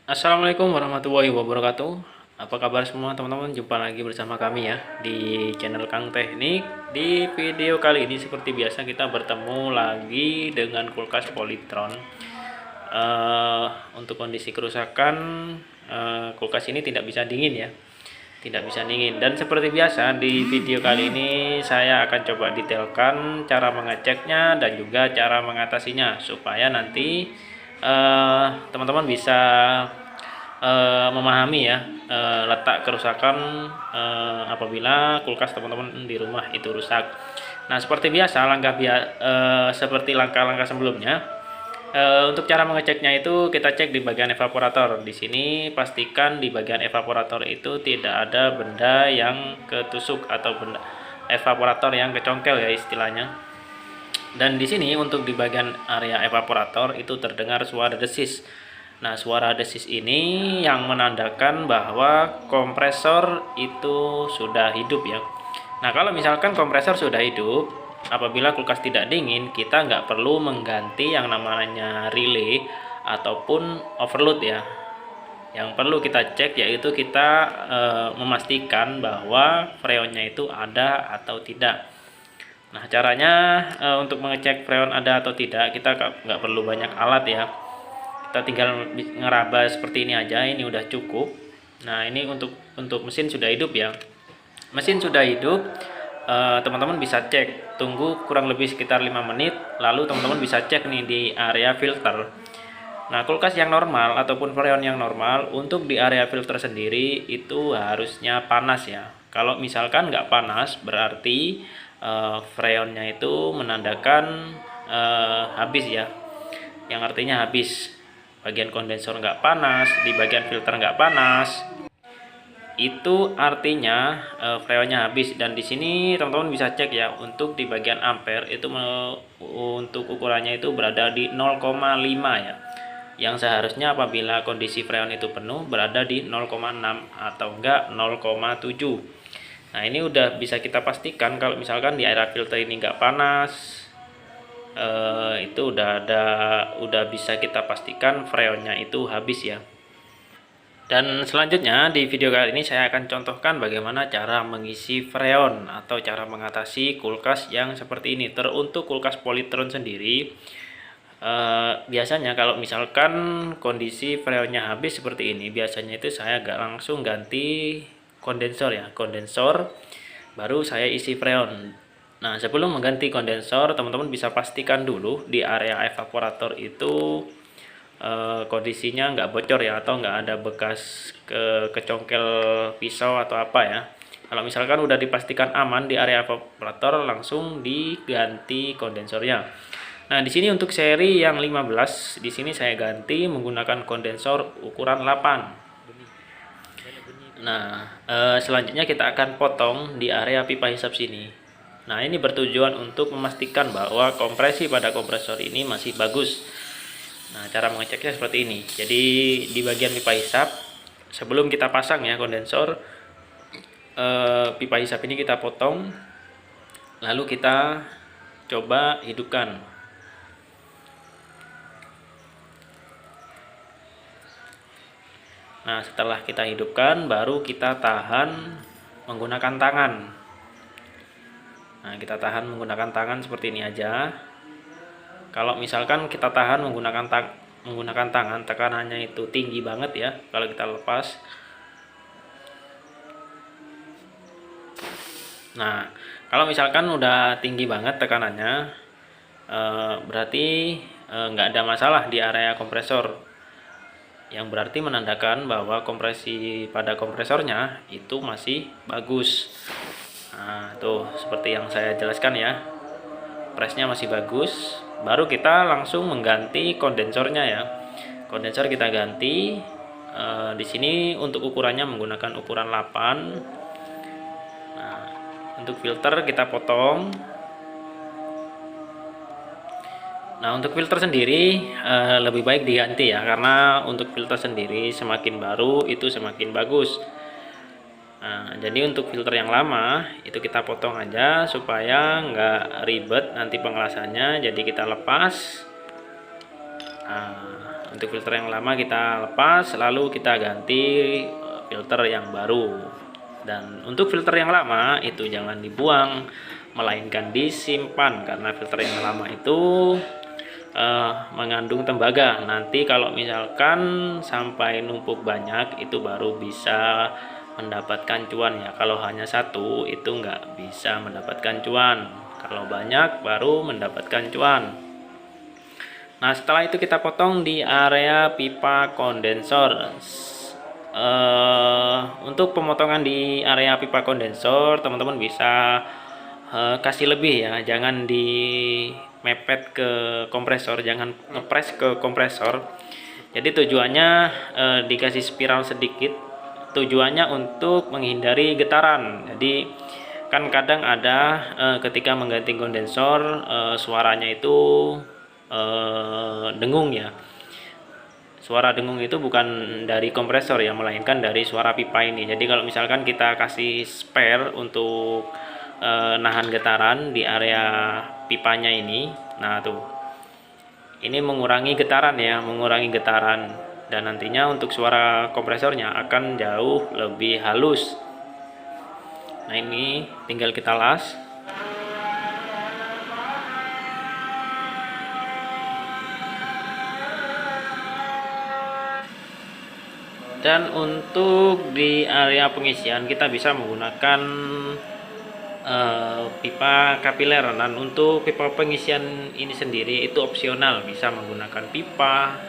Assalamualaikum warahmatullahi wabarakatuh. Apa kabar semua teman-teman? Jumpa lagi bersama kami ya di channel Kang Teknik. Di video kali ini seperti biasa kita bertemu lagi dengan kulkas Polytron. Untuk kondisi kerusakan, kulkas ini tidak bisa dingin ya, tidak bisa dingin. Dan seperti biasa di video kali ini saya akan coba detailkan cara mengeceknya dan juga cara mengatasinya supaya nanti teman-teman bisa memahami ya letak kerusakan apabila kulkas teman-teman di rumah itu rusak. Nah, seperti biasa seperti langkah-langkah sebelumnya, untuk cara mengeceknya itu kita cek di bagian evaporator. Di sini pastikan di bagian evaporator itu tidak ada benda yang ketusuk atau benda evaporator yang kecongkel ya istilahnya. Dan di sini untuk di bagian area evaporator itu terdengar suara desis. Nah, suara desis ini yang menandakan bahwa kompresor itu sudah hidup ya. Nah, kalau misalkan kompresor sudah hidup, apabila kulkas tidak dingin, kita nggak perlu mengganti yang namanya relay ataupun overload ya. Yang perlu kita cek yaitu kita memastikan bahwa freonnya itu ada atau tidak. Nah, caranya untuk mengecek freon ada atau tidak, kita nggak perlu banyak alat ya. Kita tinggal ngeraba seperti ini aja, ini udah cukup. Nah, ini untuk mesin sudah hidup ya. Mesin sudah hidup, teman-teman bisa cek, tunggu kurang lebih sekitar 5 menit, lalu teman-teman bisa cek nih di area filter. Nah, kulkas yang normal ataupun freon yang normal untuk di area filter sendiri itu harusnya panas ya. Kalau misalkan nggak panas berarti freonnya itu menandakan habis ya, yang artinya habis. Bagian kondensor nggak panas, di bagian filter nggak panas, itu artinya freonnya habis. Dan di sini teman-teman bisa cek ya, untuk di bagian ampere itu untuk ukurannya itu berada di 0,5 ya, yang seharusnya apabila kondisi freon itu penuh berada di 0,6 atau enggak 0,7. Nah, ini udah bisa kita pastikan kalau misalkan di area filter ini nggak panas, itu udah bisa kita pastikan freonnya itu habis ya. Dan selanjutnya di video kali ini saya akan contohkan bagaimana cara mengisi freon atau cara mengatasi kulkas yang seperti ini. Teruntuk kulkas Polytron sendiri, biasanya kalau misalkan kondisi freonnya habis seperti ini, biasanya itu saya agak langsung ganti kondensor ya, kondensor baru saya isi freon. Nah, sebelum mengganti kondensor, teman-teman bisa pastikan dulu di area evaporator itu kondisinya nggak bocor ya, atau nggak ada bekas kecongkel pisau atau apa ya. Kalau misalkan udah dipastikan aman di area evaporator, langsung diganti kondensornya. Nah, di sini untuk seri yang 15, di sini saya ganti menggunakan kondensor ukuran 8. Nah, selanjutnya kita akan potong di area pipa hisap sini. Nah, ini bertujuan untuk memastikan bahwa kompresi pada kompresor ini masih bagus. Nah, cara mengeceknya seperti ini. Jadi di bagian pipa hisap, sebelum kita pasang ya kondensor, pipa hisap ini kita potong, lalu kita coba hidupkan. Nah, setelah kita hidupkan, baru kita tahan menggunakan tangan. Nah, kita tahan menggunakan tangan seperti ini aja. Kalau misalkan kita tahan menggunakan tangan, tekanannya itu tinggi banget ya. Kalau kita lepas, nah kalau misalkan udah tinggi banget tekanannya, berarti nggak ada masalah di area kompresor, yang berarti menandakan bahwa kompresi pada kompresornya itu masih bagus. Nah, tuh seperti yang saya jelaskan ya, presnya masih bagus. Baru kita langsung mengganti kondensornya ya. Kondensor kita ganti. Di sini untuk ukurannya menggunakan ukuran 8. Nah, untuk filter kita potong. Nah, untuk filter sendiri lebih baik diganti ya, karena untuk filter sendiri semakin baru itu semakin bagus. Nah, jadi untuk filter yang lama itu kita potong aja supaya nggak ribet nanti pengelasannya. Jadi kita lepas. Nah, Untuk filter yang lama kita lepas, lalu kita ganti filter yang baru. Dan untuk filter yang lama itu jangan dibuang, melainkan disimpan, karena filter yang lama itu mengandung tembaga. Nanti kalau misalkan sampai numpuk banyak, itu baru bisa mendapatkan cuan ya. Kalau hanya satu itu nggak bisa mendapatkan cuan, kalau banyak baru mendapatkan cuan. Nah, setelah itu kita potong di area pipa kondensor. Untuk pemotongan di area pipa kondensor, teman-teman bisa kasih lebih ya, jangan di mepet ke kompresor, jangan ngepres ke kompresor. Jadi tujuannya dikasih spiral sedikit, tujuannya untuk menghindari getaran. Jadi kan kadang ada ketika mengganti kondensor suaranya itu dengung ya. Suara dengung itu bukan dari kompresor ya, melainkan dari suara pipa ini. Jadi kalau misalkan kita kasih spare untuk nahan getaran di area pipanya ini, nah tuh, ini mengurangi getaran ya, mengurangi getaran, dan nantinya untuk suara kompresornya akan jauh lebih halus. Nah, ini tinggal kita las. Dan untuk di area pengisian kita bisa menggunakan pipa kapiler. Dan untuk pipa pengisian ini sendiri itu opsional, bisa menggunakan pipa,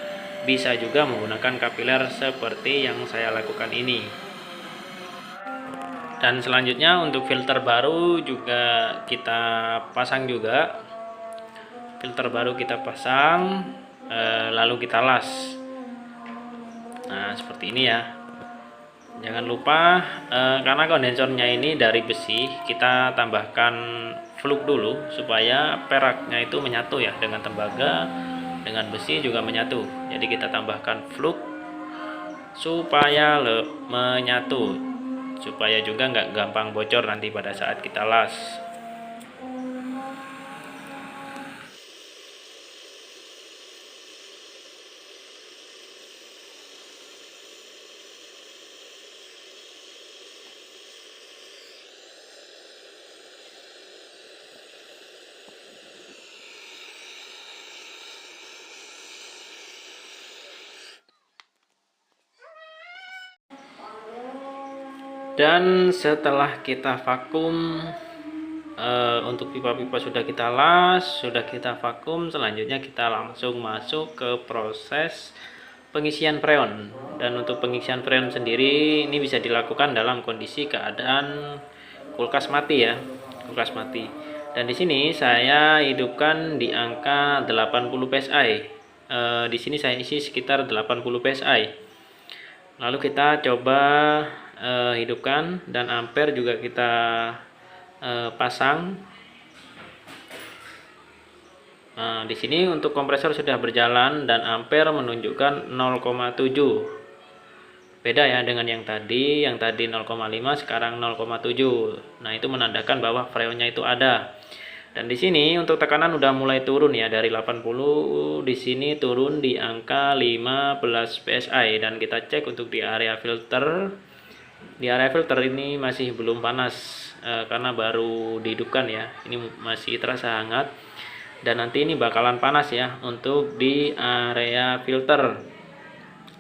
bisa juga menggunakan kapiler seperti yang saya lakukan ini. Dan selanjutnya untuk filter baru juga kita pasang juga. Filter baru kita pasang, lalu kita las. Nah, seperti ini ya. Jangan lupa karena kondensornya ini dari besi, kita tambahkan fluk dulu supaya peraknya itu menyatu ya, dengan tembaga, dengan besi juga menyatu. Jadi kita tambahkan fluk supaya menyatu, supaya juga nggak gampang bocor nanti pada saat kita las. Dan setelah kita vakum, untuk pipa-pipa sudah kita las, sudah kita vakum, selanjutnya kita langsung masuk ke proses pengisian freon. Dan untuk pengisian freon sendiri ini bisa dilakukan dalam kondisi keadaan kulkas mati ya, kulkas mati. Dan di sini saya hidupkan di angka 80 psi. Di sini saya isi sekitar 80 psi. Lalu kita coba hidupkan, dan ampere juga kita pasang. Nah, di sini untuk kompresor sudah berjalan dan ampere menunjukkan 0,7. Beda ya dengan yang tadi 0,5, sekarang 0,7. Nah, itu menandakan bahwa freonnya itu ada. Dan di sini untuk tekanan udah mulai turun ya, dari 80 di sini turun di angka 15 psi. Dan kita cek untuk di area filter. Di area filter ini masih belum panas karena baru dihidupkan ya. Ini masih terasa hangat, dan nanti ini bakalan panas ya untuk di area filter.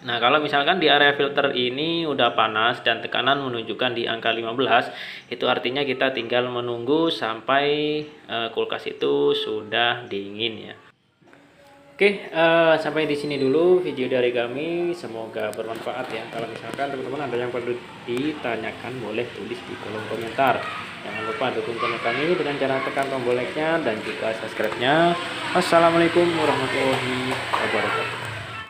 Nah, kalau misalkan di area filter ini udah panas dan tekanan menunjukkan di angka 15, itu artinya kita tinggal menunggu sampai kulkas itu sudah dingin ya. Oke, sampai di sini dulu video dari kami. Semoga bermanfaat ya. Kalau misalkan teman-teman ada yang perlu ditanyakan, boleh tulis di kolom komentar. Jangan lupa dukung channel kami dengan cara tekan tombol like-nya dan juga subscribe-nya. Wassalamualaikum warahmatullahi wabarakatuh.